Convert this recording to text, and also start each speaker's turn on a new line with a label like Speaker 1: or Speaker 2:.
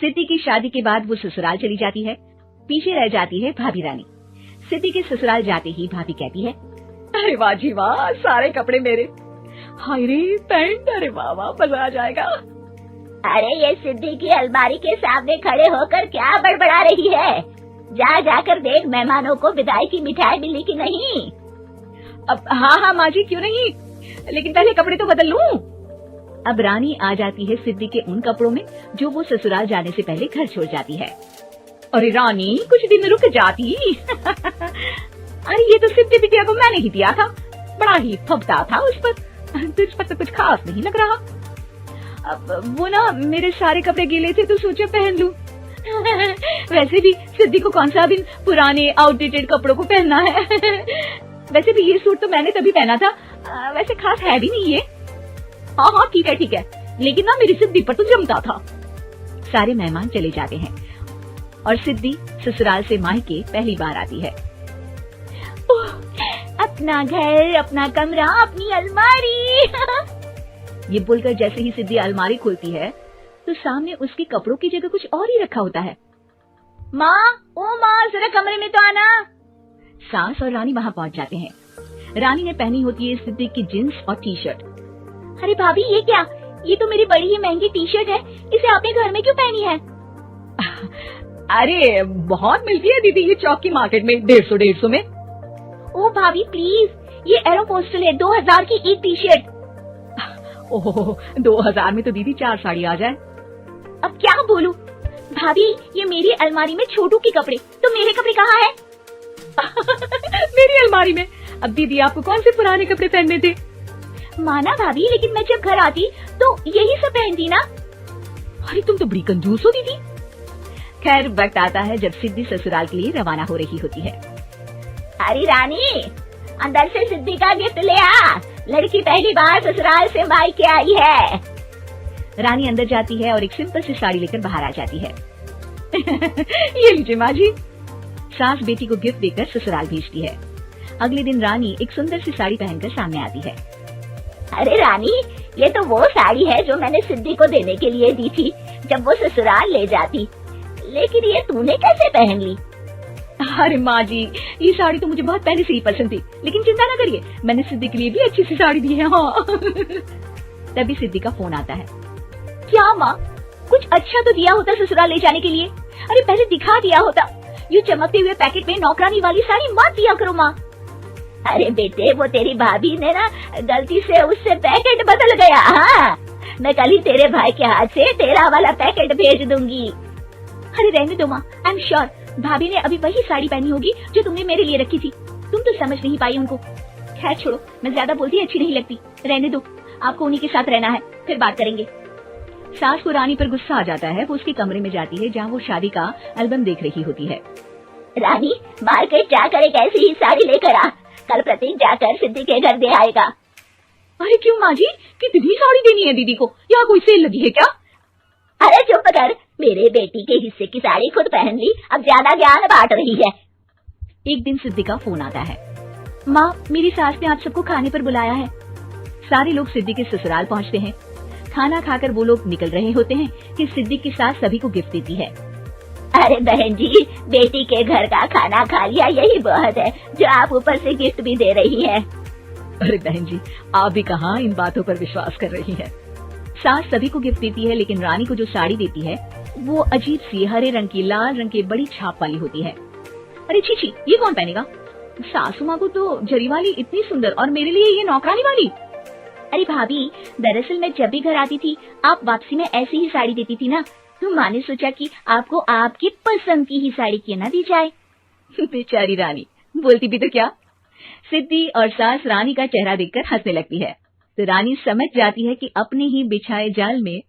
Speaker 1: सिद्धि की शादी के बाद वो ससुराल चली जाती है। पीछे रह जाती है भाभी रानी। सिद्धि के ससुराल जाते ही भाभी कहती है,
Speaker 2: अरे वाह जी वाह, सारे कपड़े मेरे। हाय रे पैंट, अरे वाह वाह, मजा आ जाएगा।
Speaker 3: अरे ये सिद्धि की अलमारी के सामने खड़े होकर क्या बड़बड़ा रही है? जा जाकर देख मेहमानों को विदाई की मिठाई मिली कि नहीं।
Speaker 2: अब हाँ माँ जी, क्यों नहीं, लेकिन पहले कपड़े तो बदल लूं।
Speaker 1: अब रानी आ जाती है सिद्धि के उन कपड़ों में जो वो ससुराल जाने से पहले घर छोड़ जाती है।
Speaker 2: अरे रानी, कुछ दिन रुक जाती। अरे ये तो सिद्धि बिटिया को मैंने ही दिया था, बड़ा ही फबता था उस पर, तुझ पर तो कुछ खास नहीं लग रहा। अब वो ना मेरे सारे कपड़े गीले थे तो सोचा पहन लूं। वैसे भी सिद्धि को कौन सा दिन पुराने आउटडेटेड कपड़ों को पहनना है। वैसे भी ये सूट तो मैंने तभी पहना था, वैसे खास है भी नहीं ये। हाँ ठीक है, लेकिन ना मेरी सिद्धि पर तो जमता था।
Speaker 1: सारे मेहमान चले जाते हैं और सिद्धि ससुराल से मायके पहली बार आती है।
Speaker 3: अपना घर, अपना कमरा, अपनी अलमारी।
Speaker 1: ये बोलकर जैसे ही सिद्धि अलमारी खोलती है तो सामने उसके कपड़ों की जगह कुछ और ही रखा होता है।
Speaker 3: माँ, ओ माँ, जरा कमरे में तो आना।
Speaker 1: सास और रानी वहाँ पहुँच जाते हैं। रानी ने पहनी होती है सिद्धि की जींस और टी शर्ट।
Speaker 3: अरे भाभी, ये क्या? ये तो मेरी बड़ी ही महंगी टी शर्ट है, इसे आपने घर में क्यों पहनी है?
Speaker 2: अरे बहुत मिलती है दीदी ये चौक की मार्केट में, 150 में।
Speaker 3: ओ भाभी प्लीज, ये एरोपोस्टल है, 2000 की एक टी शर्ट।
Speaker 2: ओह 2000 में तो दीदी 4 साड़ी आ जाए।
Speaker 3: अब क्या बोलूं भाभी, ये मेरी अलमारी में छोटू के कपड़े, तो मेरे कपड़े कहाँ है?
Speaker 2: मेरी अलमारी में? अब दीदी आपको कौन से पुराने कपड़े पहनने थे?
Speaker 3: माना भाभी, लेकिन मैं जब घर आती तो यही सब पहनती ना।
Speaker 2: अरे तुम तो बड़ी कंजूस हो दीदी।
Speaker 1: खैर वक्त आता है जब सिद्धि ससुराल के लिए रवाना हो रही होती है।
Speaker 3: अरे रानी, अंदर से सिद्धि का गिफ्ट ले आ, लड़की पहली बार ससुराल से मायके आई है।
Speaker 1: रानी अंदर जाती है और एक सिंपल सी साड़ी लेकर बाहर आ जाती है।
Speaker 2: ये लीजिए माँ जी।
Speaker 1: सास बेटी को गिफ्ट देकर ससुराल भेजती है। अगले दिन रानी एक सुंदर सी साड़ी पहनकर सामने आती है।
Speaker 3: अरे रानी, ये तो वो साड़ी है जो मैंने सिद्धि को देने के लिए दी थी जब वो ससुराल ले जाती, लेकिन ये तूने कैसे पहन ली?
Speaker 2: अरे माँ जी, ये साड़ी तो मुझे बहुत पहले से ही पसंद थी, लेकिन चिंता न करिए, मैंने सिद्धि के लिए भी अच्छी सी साड़ी दी है। हाँ।
Speaker 1: तभी सिद्धि का फोन आता है।
Speaker 3: क्या माँ, कुछ अच्छा तो दिया होता ससुराल ले जाने के लिए। अरे पहले दिखा दिया होता। यूँ चमकते हुए पैकेट में नौकरानी वाली साड़ी मत दिया करो माँ। अरे बेटे, वो तेरी भाभी ने ना गलती से उससे पैकेट बदल गया। हाँ, मैं कल ही तेरे भाई के हाथ से तेरा वाला पैकेट भेज दूंगी।
Speaker 1: अरे रहने दो माँ, आई एम श्योर भाभी ने अभी वही साड़ी पहनी होगी जो तुमने मेरे लिए रखी थी। तुम तो समझ नहीं पाई उनको। खैर छोड़ो, मैं ज्यादा बोलती अच्छी नहीं लगती, रहने दो, आपको उन्हीं के साथ रहना है, फिर बात करेंगे। सास को रानी पर गुस्सा आ जाता है। वो उसके कमरे में जाती है जहाँ वो शादी का एल्बम देख रही होती है।
Speaker 3: रानी, मार्केट जाकर एक ऐसी ही साड़ी लेकर आ, कल प्रतीक जाकर सिद्धि के घर दे आएगा।
Speaker 2: अरे क्यों माँ जी, कितनी साड़ी देनी है दीदी को? यहाँ कोई सेल लगी है क्या?
Speaker 3: अरे चुप कर, मेरे बेटी के हिस्से की साड़ी खुद पहन ली, अब ज्यादा ज्ञान बांट रही है।
Speaker 1: एक दिन सिद्धि का फोन आता है। माँ, मेरी सास ने आप सबको खाने पर बुलाया है। सारे लोग सिद्धि के ससुराल पहुँचते हैं। खाना खाकर वो लोग निकल रहे होते हैं कि सिद्धि की सास सभी को गिफ्ट देती है।
Speaker 3: अरे बहन जी, बेटी के घर का खाना खा लिया, यही बहुत है जो आप ऊपर से गिफ्ट भी दे रही है।
Speaker 2: अरे बहन जी, आप भी कहाँ इन बातों पर विश्वास कर रही हैं।
Speaker 1: सास सभी को गिफ्ट देती है, लेकिन रानी को जो साड़ी देती है वो अजीब सी हरे रंग की, लाल रंग की बड़ी छाप वाली होती है। अरे छी, ये कौन पहनेगा? सासू माँ को तो जरी वाली इतनी सुंदर, और मेरे लिए ये नौकरानी वाली।
Speaker 3: अरे भाभी, दरअसल मैं जब भी घर आती थी आप वापसी में ऐसी ही साड़ी देती थी ना, तो माँ ने सोचा कि आपको आपकी पसंद की ही साड़ी क्यों ना दी जाए।
Speaker 1: बेचारी रानी, बोलती भी तो क्या। सिद्धि और सास रानी का चेहरा देखकर हंसने लगती है, तो रानी समझ जाती है कि अपने ही बिछाए जाल में